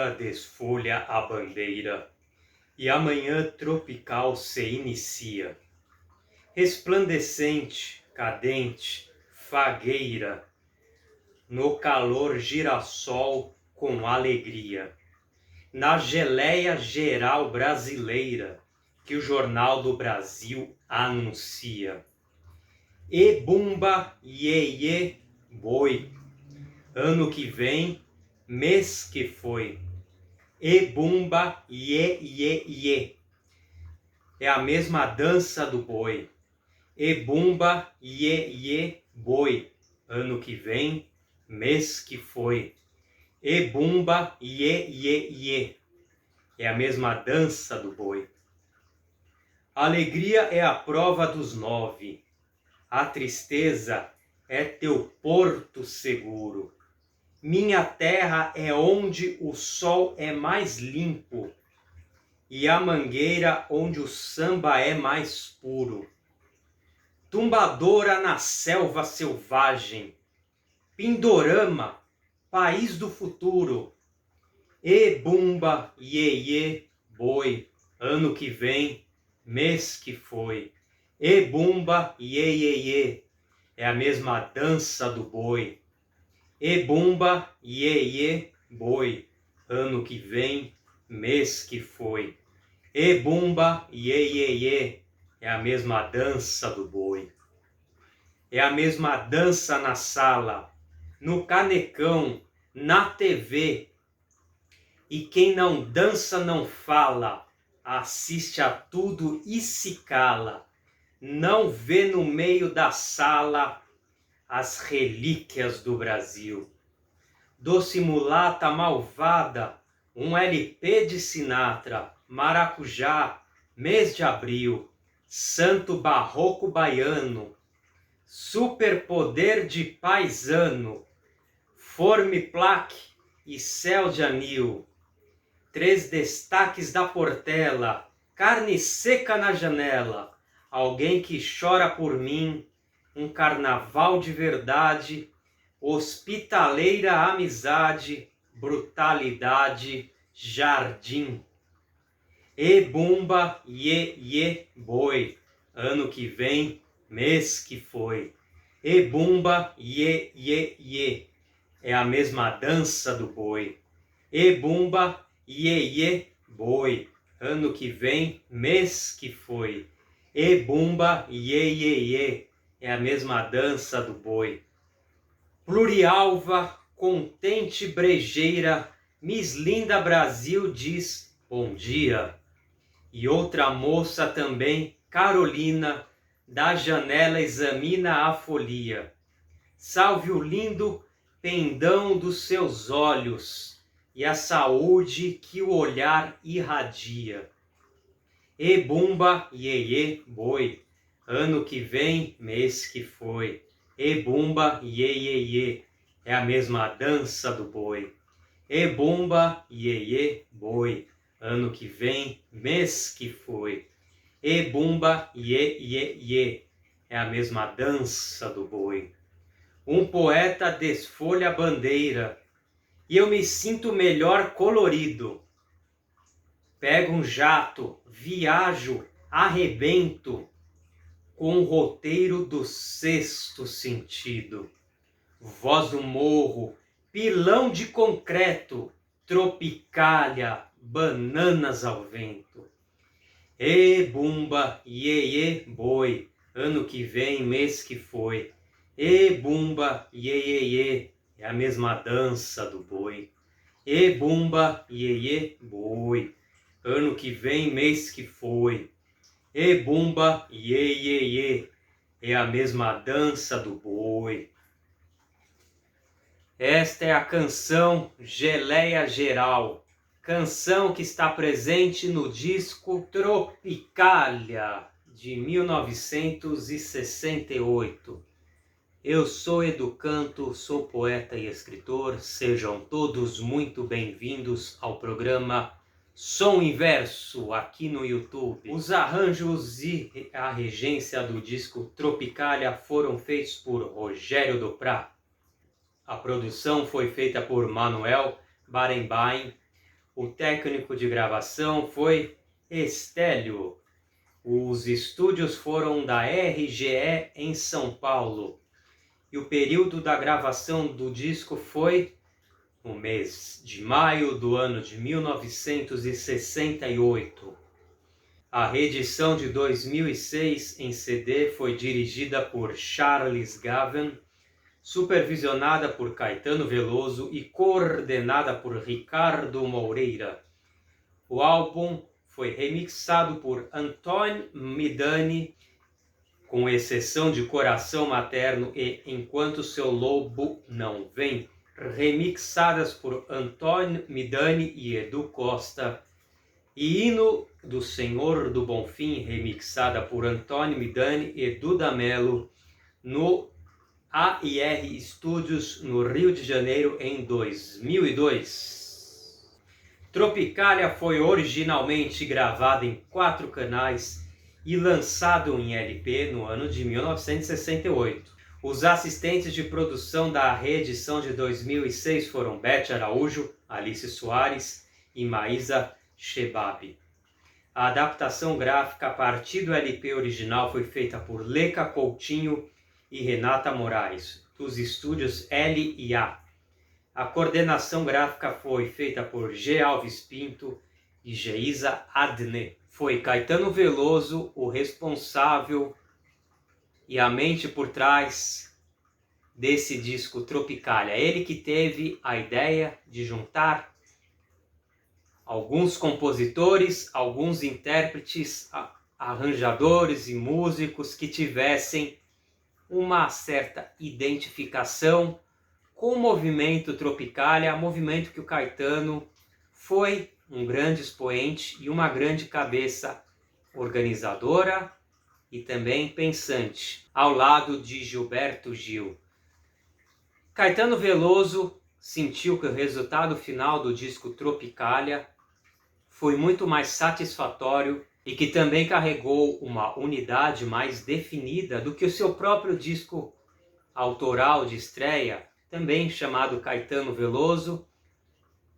poeta desfolha a bandeira e a manhã tropical se inicia. Resplandecente, cadente, fagueira, no calor girassol com alegria. Na geleia geral brasileira que o Jornal do Brasil anuncia. E bumba, iê, iê, boi, ano que vem, mês que foi. E bumba, iê, iê, iê, é a mesma dança do boi. E bumba, iê, iê, boi, ano que vem, mês que foi. E bumba, iê, iê, iê, é a mesma dança do boi. A alegria é a prova dos 9, a tristeza é teu porto seguro. Minha terra é onde o sol é mais limpo e a mangueira onde o samba é mais puro. Tumbadora na selva selvagem, Pindorama, país do futuro. E bumba, iê, iê, boi, ano que vem, mês que foi. E bumba, iê, iê, iê, é a mesma dança do boi. E bumba, iê, iê, boi, ano que vem, mês que foi. E bumba, iê, iê, iê, é a mesma dança do boi. É a mesma dança na sala, no canecão, na TV. E quem não dança não fala, assiste a tudo e se cala. Não vê no meio da sala as relíquias do Brasil. Doce mulata malvada, um LP de Sinatra, maracujá, mês de abril, santo barroco baiano, superpoder de paisano, formiplaque e céu de anil, 3 destaques da Portela, carne seca na janela, alguém que chora por mim, um carnaval de verdade, hospitaleira amizade, brutalidade, jardim. E bumba, iê, iê, boi, ano que vem, mês que foi. E bumba, iê, iê, iê, é a mesma dança do boi. E bumba, iê, iê, boi, ano que vem, mês que foi. E bumba, iê, iê, iê, é a mesma dança do boi. Plurialva, contente brejeira, Miss Linda Brasil diz bom dia. E outra moça também, Carolina, da janela examina a folia. Salve o lindo pendão dos seus olhos e a saúde que o olhar irradia. E bumba, iê, iê, boi, ano que vem, mês que foi. E bumba, iê, iê, iê, é a mesma dança do boi. E bumba, iê, iê, boi, ano que vem, mês que foi. E bumba, iê, iê, iê, é a mesma dança do boi. Um poeta desfolha a bandeira e eu me sinto melhor colorido. Pego um jato, viajo, arrebento com o roteiro do sexto sentido. Voz do morro, pilão de concreto, tropicália, bananas ao vento. E bumba, iê, iê, boi, ano que vem, mês que foi. E bumba, iê, iê, iê, é a mesma dança do boi. E bumba, iê, iê, boi, ano que vem, mês que foi. E bumba, iê, iê, iê, é a mesma dança do boi. Esta é a canção Geleia Geral, canção que está presente no disco Tropicália, de 1968. Eu sou Edu Canto, sou poeta e escritor, sejam todos muito bem-vindos ao programa Som Inverso, aqui no YouTube. Os arranjos e a regência do disco Tropicália foram feitos por Rogério Duprat. A produção foi feita por Manuel Barenbaim, O técnico de gravação foi Estélio. Os estúdios foram da RGE em São Paulo. E o período da gravação do disco foi no mês de maio do ano de 1968. A reedição de 2006 em CD foi dirigida por Charles Gavan, supervisionada por Caetano Veloso e coordenada por Ricardo Moreira. O álbum foi remixado por Antônio Midani, com exceção de Coração Materno e Enquanto Seu Lobo Não Vem, remixadas por Antônio Midani e Edu Costa, e Hino do Senhor do Bonfim, remixada por Antônio Midani e Duda Mello, no AIR Studios, no Rio de Janeiro, em 2002. Tropicália foi originalmente gravada em 4 canais e lançado em LP no ano de 1968. Os assistentes de produção da reedição de 2006 foram Beth Araújo, Alice Soares e Maísa Shebab. A adaptação gráfica a partir do LP original foi feita por Leca Coutinho e Renata Moraes, dos estúdios L&A. A coordenação gráfica foi feita por G. Alves Pinto e Geisa Adne. Foi Caetano Veloso o responsável e a mente por trás desse disco Tropicália. Ele que teve a ideia de juntar alguns compositores, alguns intérpretes, arranjadores e músicos que tivessem uma certa identificação com o movimento Tropicália, movimento que o Caetano foi um grande expoente e uma grande cabeça organizadora e também pensante, ao lado de Gilberto Gil. Caetano Veloso sentiu que o resultado final do disco Tropicália foi muito mais satisfatório e que também carregou uma unidade mais definida do que o seu próprio disco autoral de estreia, também chamado Caetano Veloso,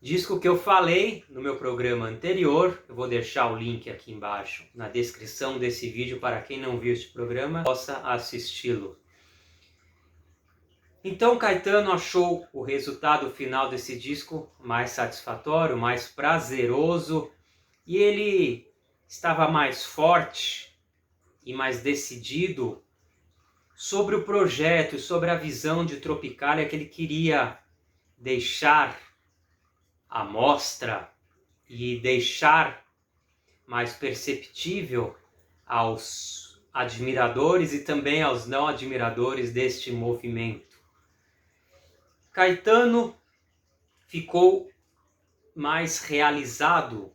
disco que eu falei no meu programa anterior. Eu vou deixar o link aqui embaixo na descrição desse vídeo para quem não viu este programa possa assisti-lo. Então Caetano achou o resultado final desse disco mais satisfatório, mais prazeroso, e ele estava mais forte e mais decidido sobre o projeto e sobre a visão de Tropicália que ele queria deixar à mostra e deixar mais perceptível aos admiradores e também aos não admiradores deste movimento. Caetano ficou mais realizado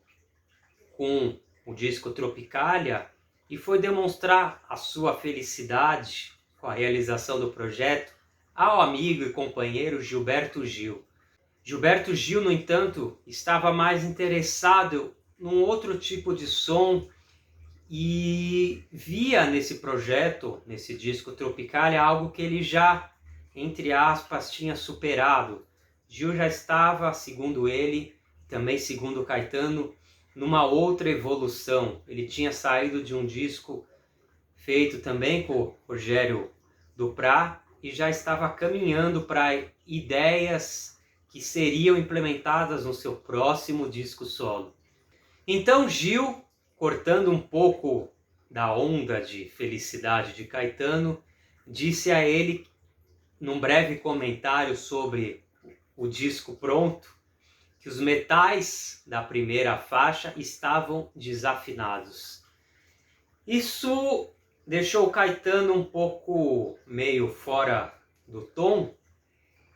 com o disco Tropicália e foi demonstrar a sua felicidade com a realização do projeto ao amigo e companheiro Gilberto Gil. Gilberto Gil, no entanto, estava mais interessado num outro tipo de som e via nesse projeto, nesse disco Tropicália, algo que ele já, entre aspas, tinha superado. Gil já estava, segundo ele, também segundo Caetano, numa outra evolução. Ele tinha saído de um disco feito também com Rogério Duprat e já estava caminhando para ideias que seriam implementadas no seu próximo disco solo. Então Gil, cortando um pouco da onda de felicidade de Caetano, disse a ele, num breve comentário sobre o disco pronto, que os metais da primeira faixa estavam desafinados. Isso deixou Caetano um pouco meio fora do tom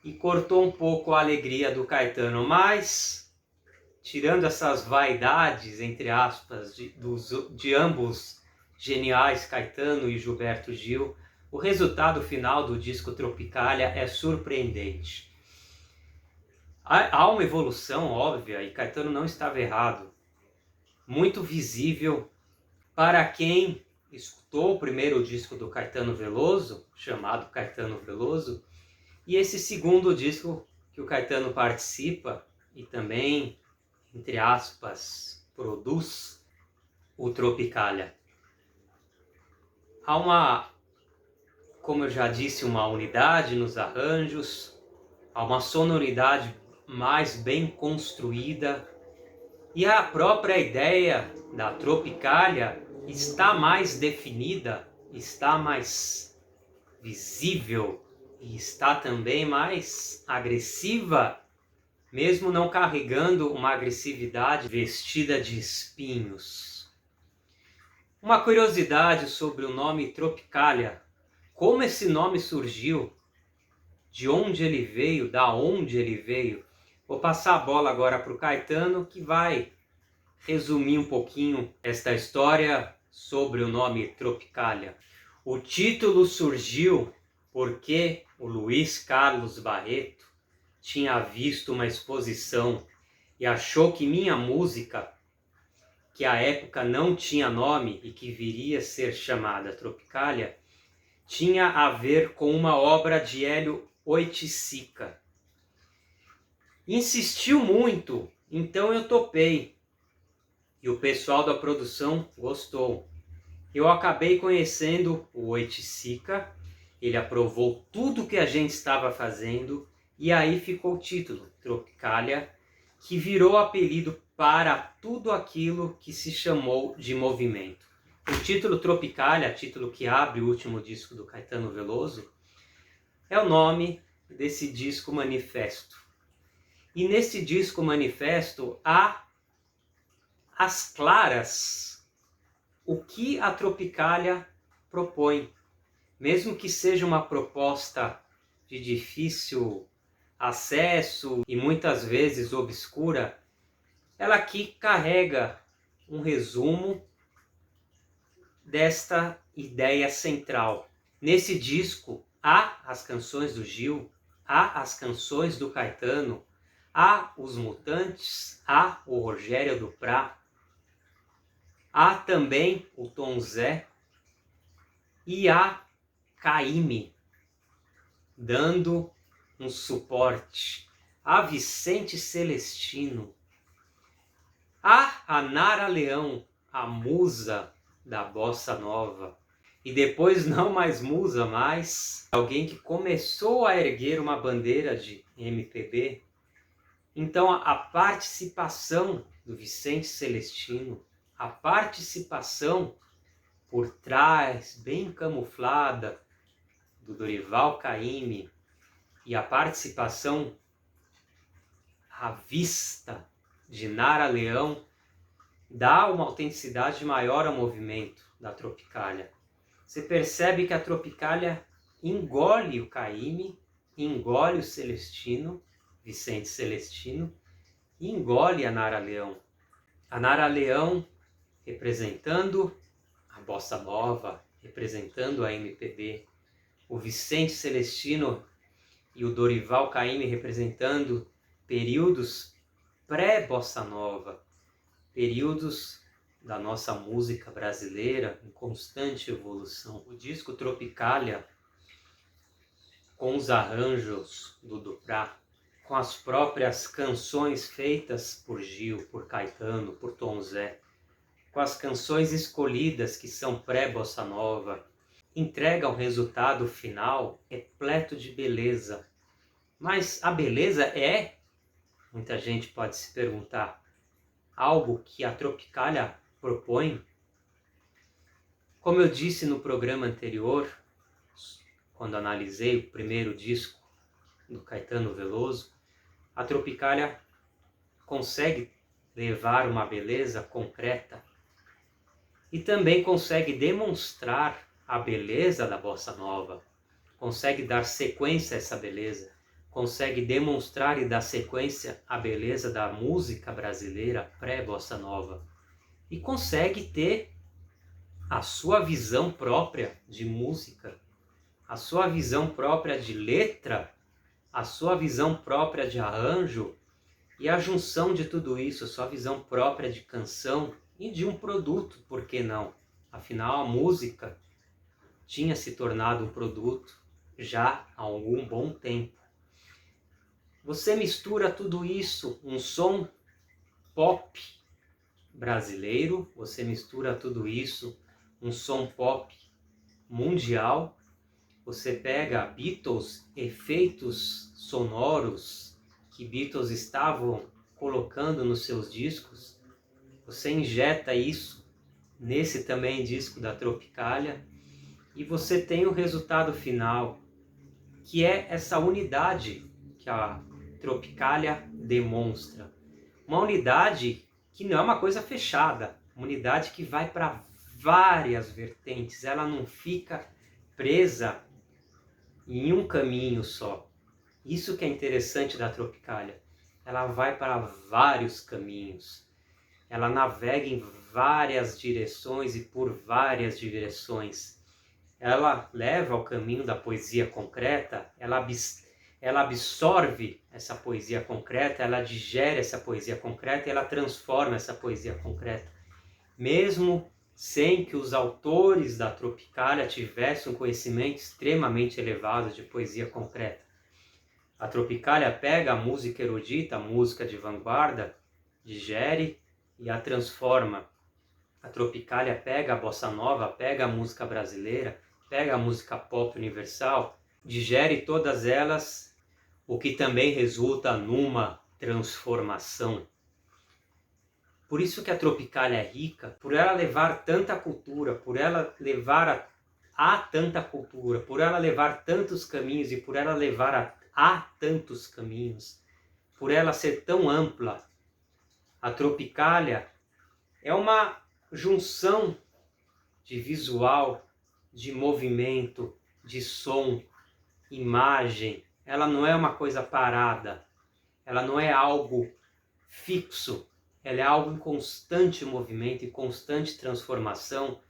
e cortou um pouco a alegria do Caetano, mas, tirando essas vaidades, entre aspas, de ambos geniais, Caetano e Gilberto Gil, o resultado final do disco Tropicália é surpreendente. Há uma evolução óbvia e Caetano não estava errado, muito visível para quem escutou o primeiro disco do Caetano Veloso, chamado Caetano Veloso, e esse segundo disco que o Caetano participa e também entre aspas, produz o Tropicália. Há como eu já disse, uma unidade nos arranjos, há uma sonoridade mais bem construída e a própria ideia da Tropicália está mais definida, está mais visível e está também mais agressiva, mesmo não carregando uma agressividade vestida de espinhos. Uma curiosidade sobre o nome Tropicália: como esse nome surgiu, de onde ele veio, da onde ele veio. Vou passar a bola agora para o Caetano, que vai resumir um pouquinho esta história sobre o nome Tropicália. O título surgiu porque o Luiz Carlos Barreto tinha visto uma exposição e achou que minha música, que à época não tinha nome e que viria a ser chamada Tropicália, tinha a ver com uma obra de Hélio Oiticica. Insistiu muito, então eu topei. E o pessoal da produção gostou. Eu acabei conhecendo o Oiticica, ele aprovou tudo que a gente estava fazendo e aí ficou o título, Tropicália, que virou apelido para tudo aquilo que se chamou de movimento. O título Tropicália, título que abre o último disco do Caetano Veloso, é o nome desse disco manifesto. E nesse disco manifesto há às claras o que a Tropicália propõe. Mesmo que seja uma proposta de difícil acesso e muitas vezes obscura, ela aqui carrega um resumo desta ideia central. Nesse disco há as canções do Gil, há as canções do Caetano, há os Mutantes, há o Rogério Duprat, há também o Tom Zé e há Caymmi dando um suporte, há Vicente Celestino, há a Nara Leão, a musa da bossa nova, e depois não mais musa, mas alguém que começou a erguer uma bandeira de MPB. Então a participação do Vicente Celestino, a participação por trás, bem camuflada, do Dorival Caymmi e a participação à vista de Nara Leão dá uma autenticidade maior ao movimento da Tropicália. Você percebe que a Tropicália engole o Caymmi, engole o Celestino, Vicente Celestino, e engole a Nara Leão. A Nara Leão representando a bossa nova, representando a MPB, o Vicente Celestino e o Dorival Caymmi representando períodos pré-bossa nova, períodos da nossa música brasileira em constante evolução. O disco Tropicália, com os arranjos do Duprat, com as próprias canções feitas por Gil, por Caetano, por Tom Zé, com as canções escolhidas que são pré-bossa nova, entrega um resultado final repleto de beleza. Mas a beleza é, muita gente pode se perguntar, algo que a Tropicália propõe? Como eu disse no programa anterior, quando analisei o primeiro disco do Caetano Veloso, a Tropicália consegue levar uma beleza concreta e também consegue demonstrar a beleza da bossa nova, consegue dar sequência a essa beleza, consegue demonstrar e dar sequência à beleza da música brasileira pré-bossa nova e consegue ter a sua visão própria de música, a sua visão própria de letra, a sua visão própria de arranjo e a junção de tudo isso, a sua visão própria de canção e de um produto, por que não? Afinal, a música tinha se tornado um produto já há algum bom tempo. Você mistura tudo isso, um som pop brasileiro, você mistura tudo isso, um som pop mundial, você pega Beatles, efeitos sonoros que Beatles estavam colocando nos seus discos, você injeta isso nesse também disco da Tropicália e você tem o resultado final, que é essa unidade que a Tropicália demonstra. Uma unidade que não é uma coisa fechada, uma unidade que vai para várias vertentes, ela não fica presa em um caminho só. Isso que é interessante da Tropicália. Ela vai para vários caminhos. Ela navega em várias direções e por várias direções. Ela leva ao caminho da poesia concreta, ela absorve essa poesia concreta, ela digere essa poesia concreta e ela transforma essa poesia concreta. Mesmo sem que os autores da Tropicália tivessem um conhecimento extremamente elevado de poesia concreta. A Tropicália pega a música erudita, a música de vanguarda, digere e a transforma. A Tropicália pega a bossa nova, pega a música brasileira, pega a música pop universal, digere todas elas, o que também resulta numa transformação. Por isso que a Tropicália é rica, por ela levar tanta cultura, por ela levar a tanta cultura, por ela levar tantos caminhos e por ela levar a tantos caminhos, por ela ser tão ampla. A Tropicália é uma junção de visual, de movimento, de som, imagem. Ela não é uma coisa parada, ela não é algo fixo, ela é algo em constante movimento e constante transformação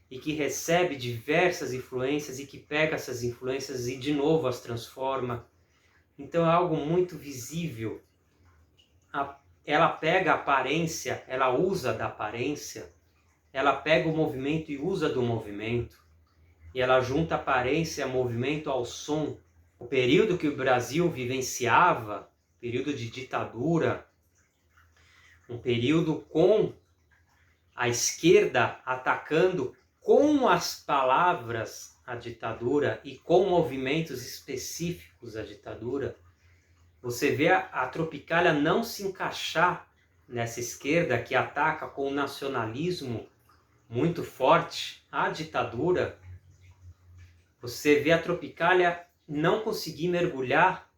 e que recebe diversas influências e que pega essas influências e de novo as transforma. Então é algo muito visível. Ela pega a aparência, ela usa da aparência, ela pega o movimento e usa do movimento, e ela junta aparência, movimento ao som. O período que o Brasil vivenciava, período de ditadura, um período com a esquerda atacando com as palavras a ditadura e com movimentos específicos à ditadura, você vê a Tropicália não se encaixar nessa esquerda que ataca com o nacionalismo muito forte a ditadura. Você vê a Tropicália não conseguir mergulhar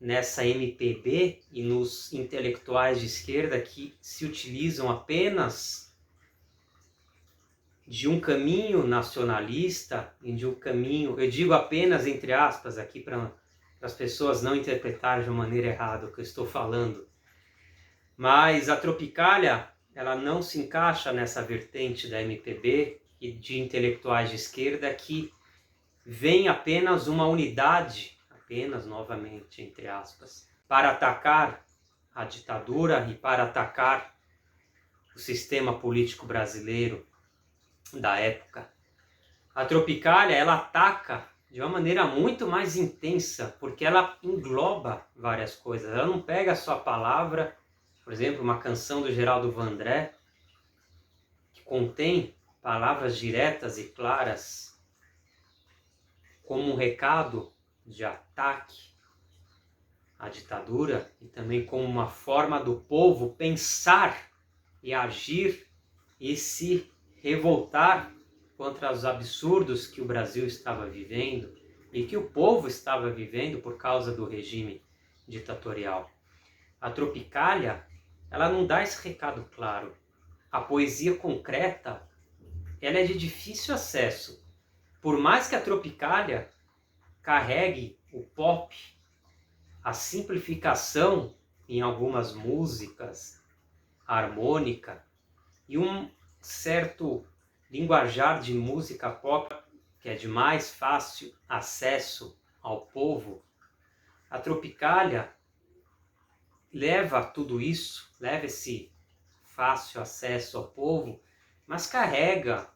nessa MPB e nos intelectuais de esquerda que se utilizam apenas de um caminho nacionalista e de um caminho, eu digo apenas entre aspas aqui para as pessoas não interpretarem de uma maneira errada o que eu estou falando, mas a Tropicália ela não se encaixa nessa vertente da MPB e de intelectuais de esquerda que vem apenas uma unidade, apenas novamente entre aspas, para atacar a ditadura e para atacar o sistema político brasileiro da época. A Tropicália ela ataca de uma maneira muito mais intensa, porque ela engloba várias coisas. Ela não pega só a palavra, por exemplo, uma canção do Geraldo Vandré, que contém palavras diretas e claras, como um recado de ataque à ditadura, e também como uma forma do povo pensar e agir e se revoltar contra os absurdos que o Brasil estava vivendo e que o povo estava vivendo por causa do regime ditatorial. A Tropicália, ela não dá esse recado claro. A poesia concreta, ela é de difícil acesso. Por mais que a Tropicália carregue o pop, a simplificação em algumas músicas, a harmônica e um certo linguajar de música pop que é de mais fácil acesso ao povo, a Tropicália leva tudo isso, leva esse fácil acesso ao povo, mas carrega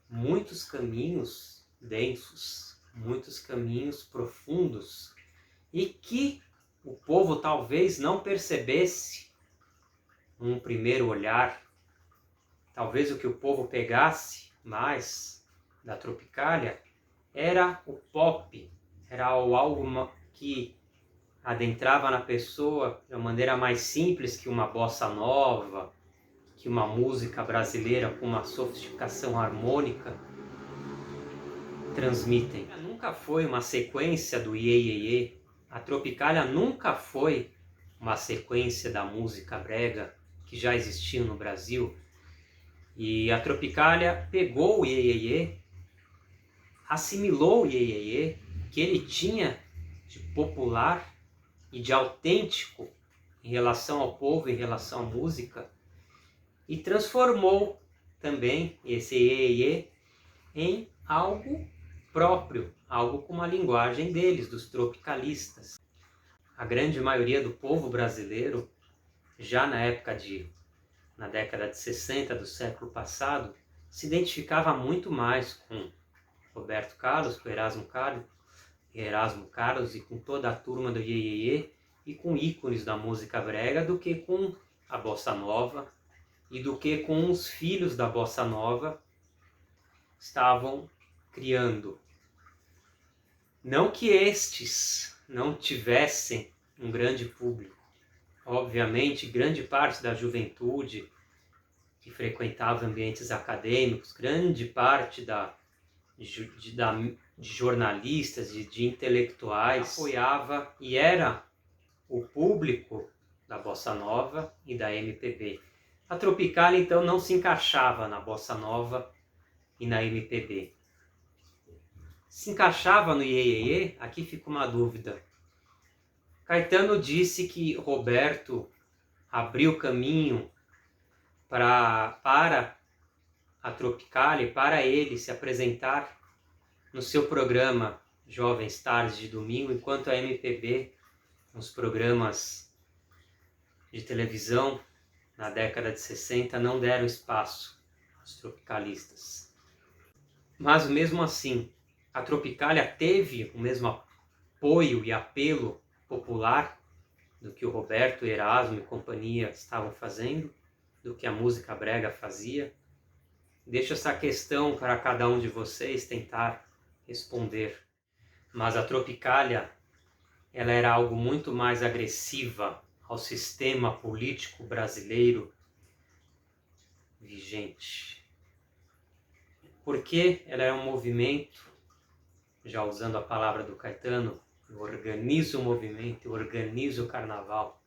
muitos caminhos densos, muitos caminhos profundos e que o povo talvez não percebesse um primeiro olhar, talvez o que o povo pegasse mais da Tropicália era o pop, era algo que adentrava na pessoa de uma maneira mais simples que uma bossa nova, que uma música brasileira com uma sofisticação harmônica transmitem. Nunca foi uma sequência do Iê, Iê, Iê. A Tropicália nunca foi uma sequência da música brega que já existia no Brasil. E a Tropicália pegou o Iê, Iê, Iê, assimilou o Iê, Iê, Iê, que ele tinha de popular e de autêntico em relação ao povo, em relação à música, e transformou também esse Iê, Iê em algo próprio, algo com uma linguagem deles, dos tropicalistas. A grande maioria do povo brasileiro, já na década de 60 do século passado, se identificava muito mais com Roberto Carlos, com Erasmo Carlos e com toda a turma do Iê, Iê, Iê, e com ícones da música brega, do que com a bossa nova e do que com os filhos da bossa nova estavam criando. Não que estes não tivessem um grande público. Obviamente, grande parte da juventude que frequentava ambientes acadêmicos, grande parte de jornalistas, de intelectuais, apoiava e era o público da bossa nova e da MPB. A Tropicália, então, não se encaixava na bossa nova e na MPB. Se encaixava no Iê, Iê, Iê? Aqui fica uma dúvida. Caetano disse que Roberto abriu caminho para a Tropicália, para ele se apresentar no seu programa Jovens Tardes de Domingo, enquanto a MPB, nos programas de televisão na década de 60, não deram espaço aos tropicalistas. Mas mesmo assim, a Tropicália teve o mesmo apoio e apelo popular do que o Roberto, Erasmo e companhia estavam fazendo, do que a música brega fazia. Deixo essa questão para cada um de vocês tentar responder. Mas a Tropicália, ela era algo muito mais agressiva ao sistema político brasileiro vigente. Porque ela é um movimento, já usando a palavra do Caetano, eu organizo o movimento, eu organizo o carnaval.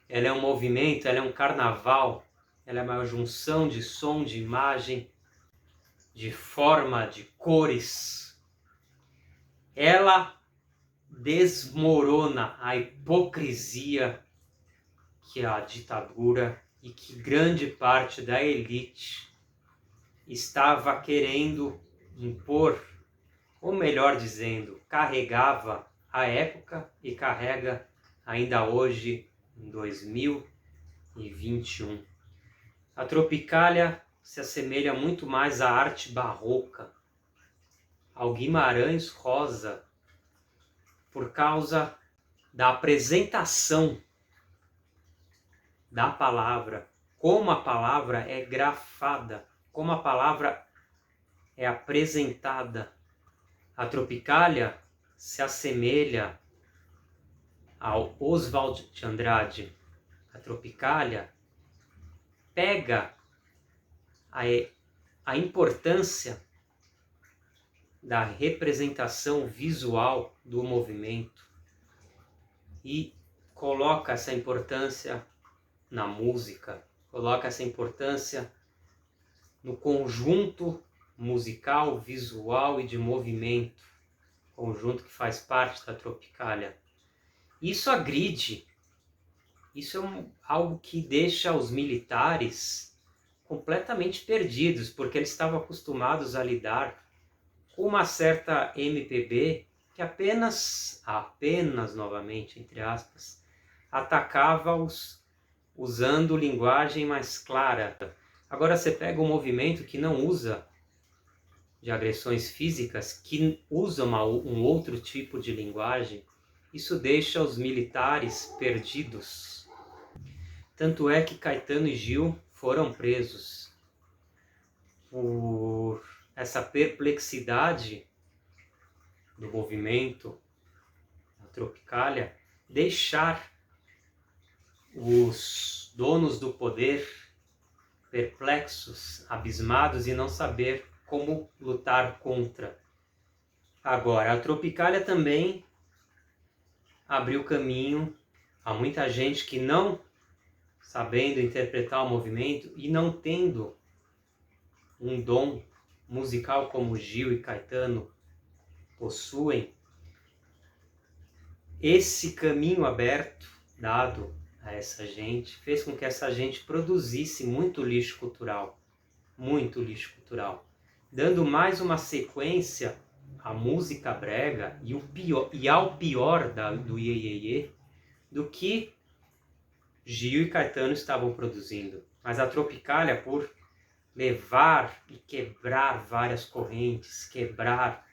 Ela é um movimento, ela é um carnaval, ela é uma junção de som, de imagem, de forma, de cores. Ela desmorona a hipocrisia que a ditadura e que grande parte da elite estava querendo impor, ou melhor dizendo, carregava à época e carrega ainda hoje, em 2021. A Tropicália se assemelha muito mais à arte barroca, ao Guimarães Rosa, por causa da apresentação da palavra, como a palavra é grafada, como a palavra é apresentada. A Tropicália se assemelha ao Oswald de Andrade. A Tropicália pega a importância da representação visual do movimento e coloca essa importância na música, coloca essa importância no conjunto musical, visual e de movimento, conjunto que faz parte da Tropicália. Isso agride, isso é algo que deixa os militares completamente perdidos, porque eles estavam acostumados a lidar com uma certa MPB que apenas novamente, entre aspas, atacava-os usando linguagem mais clara. Agora você pega um movimento que não usa de agressões físicas, que usa um outro tipo de linguagem, isso deixa os militares perdidos. Tanto é que Caetano e Gil foram presos por essa perplexidade do movimento da Tropicália, deixar os donos do poder perplexos, abismados e não saber como lutar contra. Agora, a Tropicália também abriu caminho a muita gente que não sabendo interpretar o movimento e não tendo um dom musical como Gil e Caetano possuem, esse caminho aberto dado a essa gente fez com que essa gente produzisse muito lixo cultural, dando mais uma sequência à música brega e ao pior do Iê, Iê, Iê, do que Gil e Caetano estavam produzindo. Mas a Tropicália, por levar e quebrar várias correntes, quebrar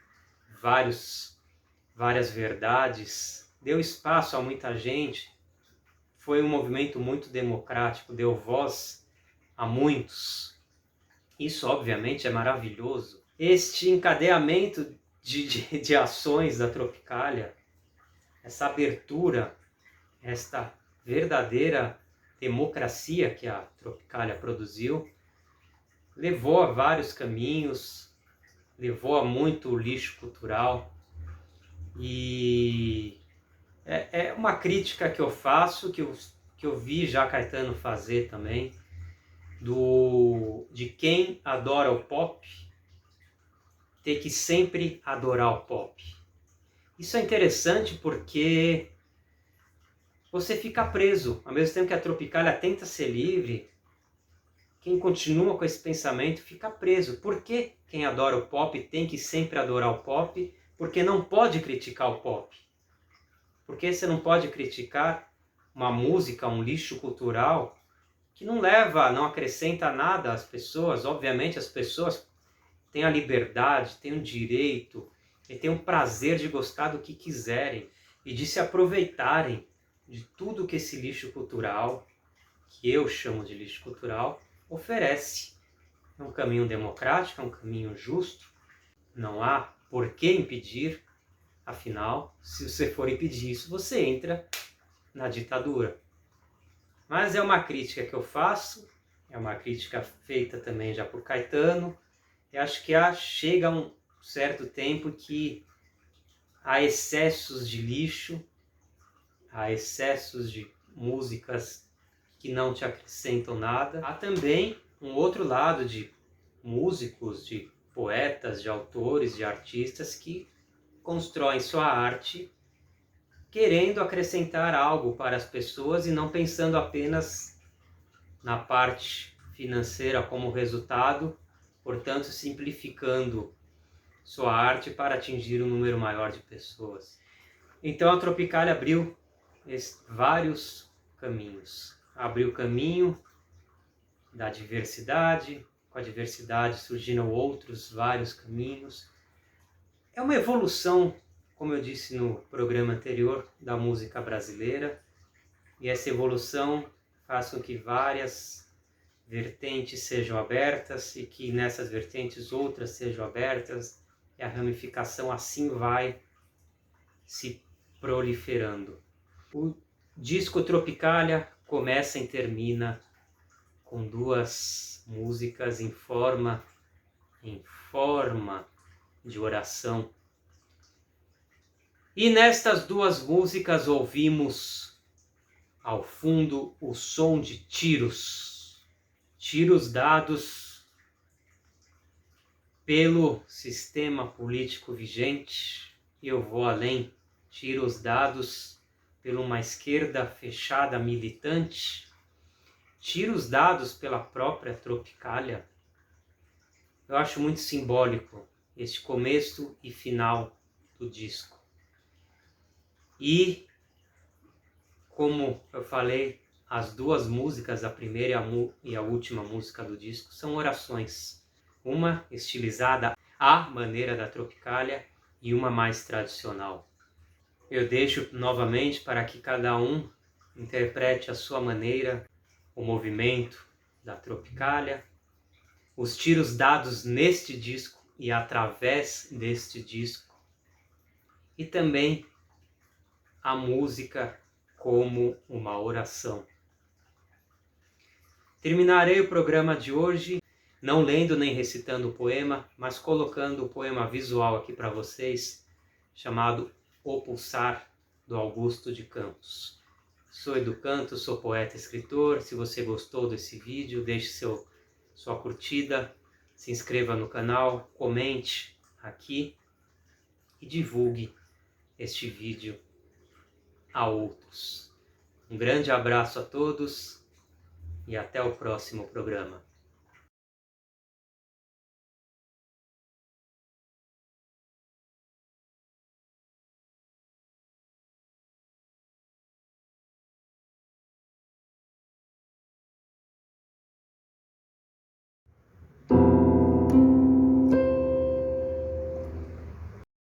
várias verdades, deu espaço a muita gente. Foi um movimento muito democrático, deu voz a muitos. Isso, obviamente, é maravilhoso. Este encadeamento de ações da Tropicália, essa abertura, esta verdadeira democracia que a Tropicália produziu, levou a vários caminhos, levou a muito lixo cultural. E é uma crítica que eu faço, que eu vi já Caetano fazer também, de quem adora o pop ter que sempre adorar o pop. Isso é interessante porque você fica preso. Ao mesmo tempo que a Tropicália tenta ser livre, quem continua com esse pensamento fica preso. Por que quem adora o pop tem que sempre adorar o pop? Porque não pode criticar o pop. Porque você não pode criticar uma música, um lixo cultural que não acrescenta nada às pessoas. Obviamente as pessoas têm a liberdade, têm o direito e têm o prazer de gostar do que quiserem e de se aproveitarem de tudo que esse lixo cultural, que eu chamo de lixo cultural, oferece. É um caminho democrático, é um caminho justo, não há por que impedir, afinal, se você for impedir isso, você entra na ditadura. Mas é uma crítica que eu faço, é uma crítica feita também já por Caetano, e acho que chega um certo tempo que há excessos de lixo, há excessos de músicas que não te acrescentam nada. Há também um outro lado de músicos, de poetas, de autores, de artistas que constroem sua arte querendo acrescentar algo para as pessoas e não pensando apenas na parte financeira como resultado, portanto simplificando sua arte para atingir um número maior de pessoas. Então a Tropicália abriu vários caminhos. Abriu o caminho da diversidade, com a diversidade surgiram outros vários caminhos. É uma evolução, como eu disse no programa anterior, da música brasileira, e essa evolução faz com que várias vertentes sejam abertas e que nessas vertentes outras sejam abertas, e a ramificação assim vai se proliferando. O disco Tropicália começa e termina com duas músicas em forma de oração. E nestas duas músicas ouvimos ao fundo o som de tiros dados pelo sistema político vigente, e eu vou além, tiros dados por uma esquerda fechada militante, tiros dados pela própria Tropicália. Eu acho muito simbólico este começo e final do disco. E, como eu falei, as duas músicas, a primeira e a última música do disco, são orações. Uma estilizada à maneira da Tropicália e uma mais tradicional. Eu deixo novamente para que cada um interprete a sua maneira o movimento da Tropicália, os tiros dados neste disco e através deste disco, e também a música como uma oração. Terminarei o programa de hoje não lendo nem recitando o poema, mas colocando o poema visual aqui para vocês, chamado O Pulsar, do Augusto de Campos. Sou Edu Cantos, sou poeta e escritor. Se você gostou desse vídeo, deixe sua curtida, se inscreva no canal, comente aqui e divulgue este vídeo a outros. Um grande abraço a todos e até o próximo programa.